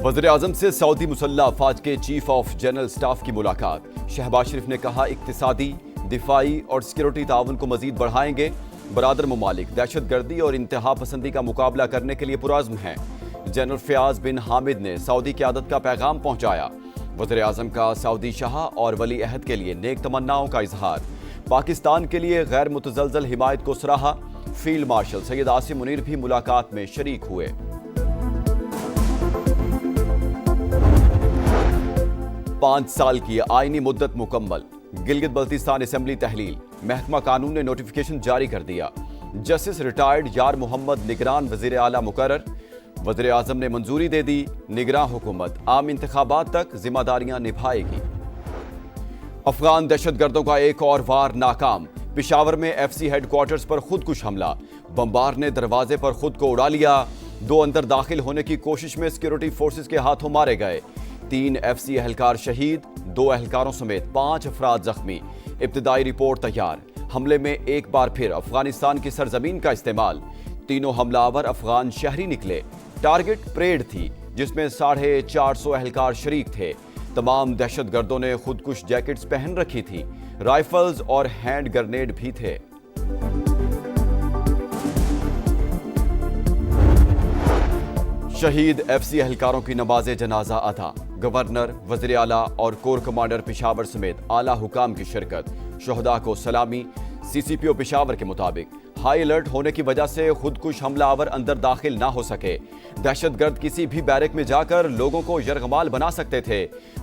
वज़ीर आज़म से सऊदी मुसल्लह अफ़वाज के चीफ ऑफ जनरल स्टाफ की मुलाकात। शहबाज शरीफ ने कहा इक़्तिसादी, दिफाई और सिक्योरिटी ताउन को मज़ीद बढ़ाएंगे। बरादर ममालिक दहशत गर्दी और इंतहा पसंदी का मुकाबला करने के लिए पुरअज़्म हैं। जनरल फ़याज़ बिन हामिद ने सऊदी क़यादत का पैगाम पहुँचाया। वज़ीर आज़म का सऊदी शाह और वली अहद के लिए नेक तमन्नाओं का इजहार। पाकिस्तान के लिए गैर मुतज़लज़ल हिमायत को सराहा। फील्ड मार्शल सैयद आसिम मुनीर भी मुलाकात में शरीक हुए। 5 साल की आईनी मुद्दत मुकम्मल। गिलगित बल्तिस्तान असेंबली तहलील। महकमा कानून ने नोटिफिकेशन जारी कर दिया। जस्टिस रिटायर्ड यार मोहम्मद निगरान वज़ीर आला मुकर्रर। वज़ीर आज़म ने मंजूरी दे दी। निगरान हुकूमत आम इंतखाबात तक जिम्मेदारियां निभाएगी। अफगान दहशतगर्दों का एक और वार नाकाम। पेशावर में FC हेडक्वार्टर्स पर खुदकुश हमला। बमबार ने दरवाजे पर खुद को उड़ा लिया। 2 अंदर दाखिल होने की कोशिश में सिक्योरिटी फोर्सेस के हाथों मारे गए। 3 FC एहलकार शहीद, 2 एहलकारों समेत 5 अफराद जख्मी। इब्तिदाई रिपोर्ट तैयार। हमले में एक बार फिर अफगानिस्तान की सरजमीन का इस्तेमाल। तीनों हमलावर अफगान शहरी निकले। टारगेट परेड थी जिसमें 450 एहलकार शरीक थे। तमाम दहशतगर्दों ने खुदकुश जैकेट्स पहन रखी थी। राइफल्स और हैंड ग्रेनेड भी थे। शहीद FC एहलकारों की नमाज़े जनाजा अदा। गवर्नर, वज़ीर आला और कोर कमांडर पेशावर समेत आला हुकाम की शिरकत। शोहदा को सलामी। CCPO पेशावर के मुताबिक हाई अलर्ट होने की वजह से खुदकुश हमलावर अंदर दाखिल ना हो सके। दहशतगर्द किसी भी बैरक में जाकर लोगों को यरगमाल बना सकते थे।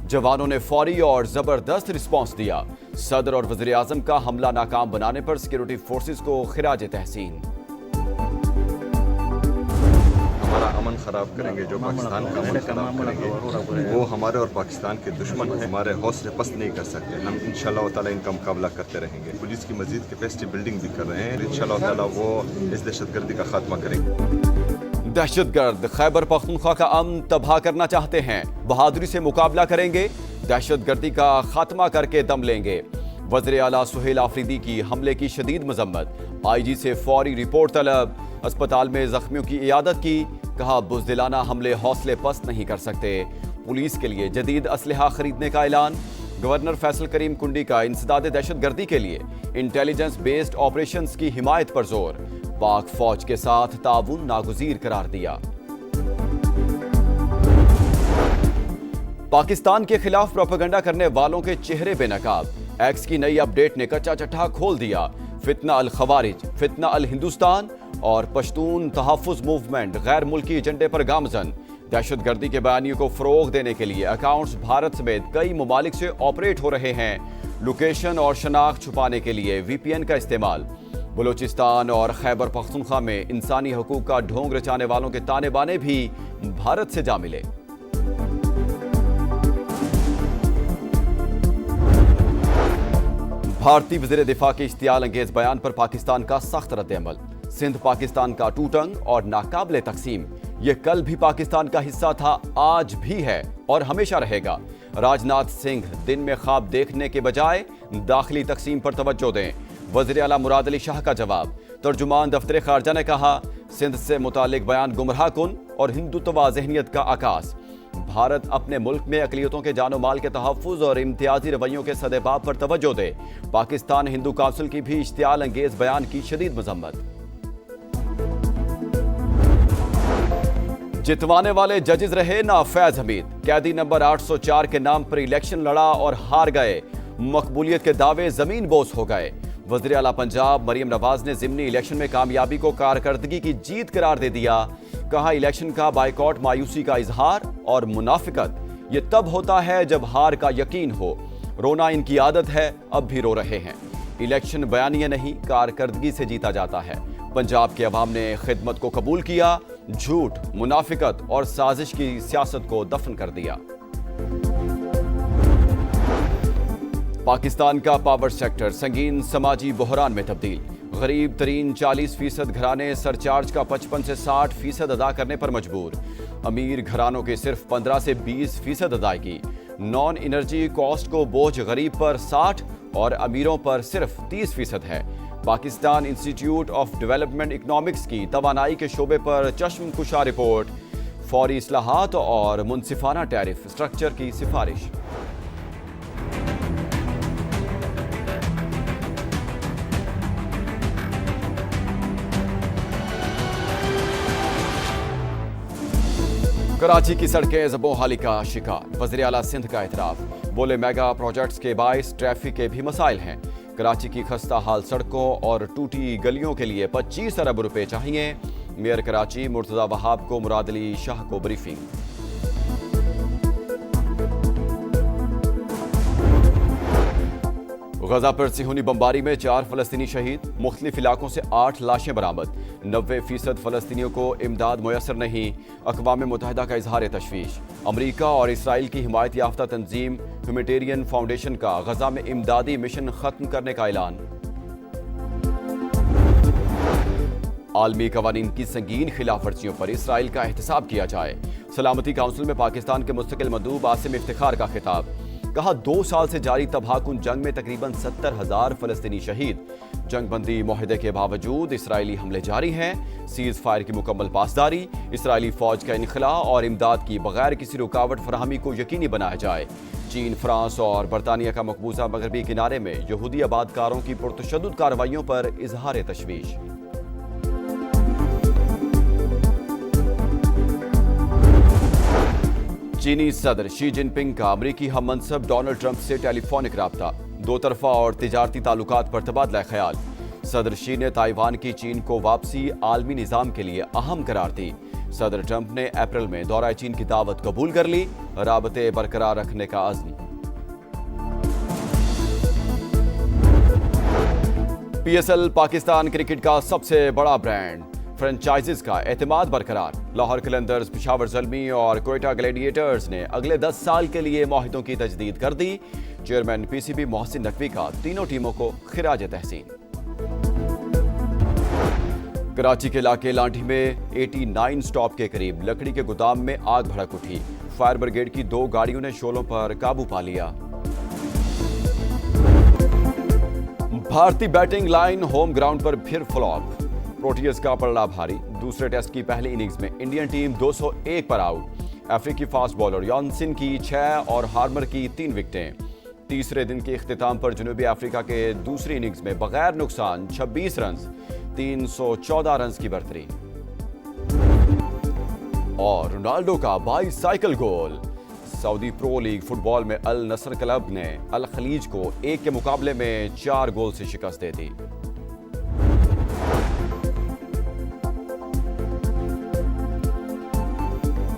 जवानों ने फौरी और जबरदस्त रिस्पांस दिया। सदर और वज़ीर आज़म का हमला नाकाम बनाने पर सिक्योरिटी फोर्सेस को खिराज तहसीन। हमारा अमन खराब करेंगे, जो पाकिस्तान का अमन खराब करेंगे वो हमारे और पाकिस्तान के दुश्मन हैं। हमारे हौसले पस्त नहीं कर सकते। हम इंशाल्लाह ताला इनका मुकाबला करते रहेंगे। पुलिस की मजीद कैपेसिटी बिल्डिंग भी कर रहे हैं। इंशाल्लाह ताला वो इस दहशतगर्दी का खात्मा करेंगे। दहशतगर्द खैबर पख्तूनख्वा का अमन तबाह करना चाहते हैं। बहादुरी से मुकाबला करेंगे। दहशतगर्दी का खात्मा करके दम लेंगे। वज़ीर आला सुहेल आफरीदी की हमले की शदीद मजम्मत। IG से फौरी रिपोर्ट तलब। अस्पताल में जख्मियों की इयादत की। कहा बुज़दिलाना हमले हौसले पस्त नहीं कर सकते। पुलिस के लिए जदीद असलहा खरीदने का ऐलान। गवर्नर फैसल करीम कुंडी का इंसदाद दहशतगर्दी के लिए इंटेलिजेंस बेस्ड ऑपरेशंस की हिमायत पर जोर। पाक फौज के साथ ताउन नागुज़ीर करार दिया। पाकिस्तान के खिलाफ प्रोपेगेंडा करने वालों के चेहरे बेनकाब। एक्स की नई अपडेट ने कच्चा चट्टा खोल दिया। फितना अल खवारिज, फितना अल हिंदुस्तान और पश्तून तहफ़्फ़ुज़ मूवमेंट गैर मुल्की एजेंडे पर गामजन। दहशतगर्दी के बयानियों को फ़रोग़ देने के लिए अकाउंट्स भारत समेत कई ममालिक से ऑपरेट हो रहे हैं। लोकेशन और शनाख्त छुपाने के लिए VPN का इस्तेमाल। बलूचिस्तान और खैबर पख्तूनख्वा में इंसानी हकूक़ का ढोंग रचाने वालों के ताने बाने भी भारत से जा मिले। भारतीय वज़ीर दिफा के इश्तियाल अंगेज बयान पर पाकिस्तान का सख्त रद्द-ए-अमल। सिंध पाकिस्तान का टूटंग और नाकाबिले तकसीम। ये कल भी पाकिस्तान का हिस्सा था, आज भी है और हमेशा रहेगा। राजनाथ सिंह दिन में ख्वाब देखने के बजाय दाखिली तकसीम पर तवज्जो दें। वज़ीर आला मुराद अली शाह का जवाब। तर्जुमान दफ्तर खारजा ने कहा सिंध से मुतालिक बयान गुमराह कुन और हिंदुत्वा ज़हनियत का आकाश। भारत अपने मुल्क में अक़लियतों के जानो माल के तहफ़्फ़ुज़ और इम्तियाजी रवैयों के सदेबाब पर तवज्जो दे। पाकिस्तान हिंदू काउंसिल की भी इश्तियाल अंगेज बयान की शदीद मजम्मत। जितवाने वाले जजेस रहे ना फैज हमीद। कैदी नंबर 804 के नाम पर इलेक्शन लड़ा और हार गए। मकबूलियत के दावे जमीन बोस हो गए। वज़ीर आला पंजाब मरियम नवाज ने ज़िमनी इलेक्शन में कामयाबी को कारकर्दगी की जीत करार दे दिया। कहा इलेक्शन का बाइकॉट मायूसी का इजहार और मुनाफिकत ये तब होता है जब हार का यकीन हो। रोना इनकी आदत है, अब भी रो रहे हैं। इलेक्शन बयानिया नहीं, कारकर्दगी से जीता जाता है। पंजाब के अवाम ने खिदमत को कबूल किया। झूठ, मुनाफिकत और साजिश की सियासत को दफन कर दिया। पाकिस्तान का पावर सेक्टर संगीन समाजी बहरान में तब्दील। गरीब तरीन 40% घराने सरचार्ज का 55 से 60% अदा करने पर मजबूर। अमीर घरानों के सिर्फ 15 से 20% अदायगी। नॉन एनर्जी कॉस्ट को बोझ गरीब पर 60 और अमीरों पर सिर्फ 30% है। Pakistan institute of development economics की तवानाई के शोबे पर चश्म कुशा रिपोर्ट। फौरी इस्लाहात और मुनसिफाना टैरिफ स्ट्रक्चर की सिफारिश। कराची की सड़कें ज़बोहाली का शिकार, वज़ीर आला सिंध का एतराफ़, बोले मेगा प्रोजेक्ट्स के बाइस ट्रैफिक के भी मसाइल हैं। कराची की खस्ता हाल सड़कों और टूटी गलियों के लिए 25 अरब रुपए चाहिए। मेयर कराची मुर्तज़ा वहाब को मुराद अली शाह को ब्रीफिंग। गजा पर सिहूनी बमबारी में 4 फलस्तीनी शहीद, मुख्तलिफ इलाकों से 8 लाशें बरामद। 90% फलस्तीनियों को इमदाद मुयसर नहीं, अक़वाम मुत्तहिदा का इजहार तशवीश। अमरीका और इसराइल की हिमायत याफ्ता तंजीम ह्यूमैनिटेरियन फाउंडेशन का गजा में इमदादी मिशन खत्म करने का ऐलान। आलमी कवानीन की संगीन खिलाफ वर्जियों पर इसराइल का एहतसाब किया जाए। सलामती काउंसिल में पाकिस्तान के मुस्तकिल मंदूब आसिम इफ्तिखार का खिताब। कहा 2 साल से जारी तबाहकुन जंग में तकरीबन 70,000 फलस्तीनी शहीद। जंग बंदी मुआहदे के बावजूद इसराइली हमले जारी हैं। सीज फायर की मुकम्मल पासदारी, इसराइली फौज का इनखला और इमदाद की बगैर किसी रुकावट फराहमी को यकीनी बनाया जाए। चीन, फ्रांस और बरतानिया का मकबूजा मगरबी किनारे में यहूदी आबादकारों की पुरतशद्दुद कार्रवाइयों पर इजहार तशवीश। चीनी सदर शी जिनपिंग का अमरीकी हम मनसब डोनाल्ड ट्रंप से टेलीफोनिक राब्ता, 2 तरफा और तिजारती ताल्लुकात पर तबादला ख्याल। सदर शी ने ताइवान की चीन को वापसी आलमी निज़ाम के लिए अहम करार दी। सदर ट्रंप ने अप्रैल में दौरा चीन की दावत कबूल कर ली, राबते बरकरार रखने का अज़्म। PSL पाकिस्तान क्रिकेट का सबसे बड़ा ब्रांड, फ्रेंचाइजीज का एतमाद बरकरार। लाहौर कलंदर्स, पेशावर ज़ल्मी और कोयटा ग्लैडिएटर्स ने अगले 10 साल के लिए मुआहदों की तजदीद कर दी। चेयरमैन PCB मोहसिन नकवी का तीनों टीमों को खिराज तहसीन। कराची के इलाके लांठी में 89 स्टॉप के करीब लकड़ी के गोदाम में आग भड़क उठी। फायर ब्रिगेड की 2 गाड़ियों ने शोलों पर काबू पा लिया। भारतीय बैटिंग लाइन होम ग्राउंड पर फिर फ्लॉप, प्रोटियस का पलड़ा भारी। दूसरे टेस्ट की पहली इनिंग्स में इंडियन टीम 201 पर आउट। अफ्रीकी फास्ट बॉलर यॉनसन की 6 और हार्मर की 3 विकेटें। तीसरे दिन के इख्तिताम पर जनूबी अफ्रीका के दूसरी इनिंग्स में बगैर नुकसान 26 रन, 314 रन की बढ़तरी। और रोनाल्डो का बाईसाइकिल गोल। सऊदी प्रो लीग फुटबॉल में अल नसर क्लब ने अल खलीज को 1 के मुकाबले में 4 गोल से शिकस्त दे दी।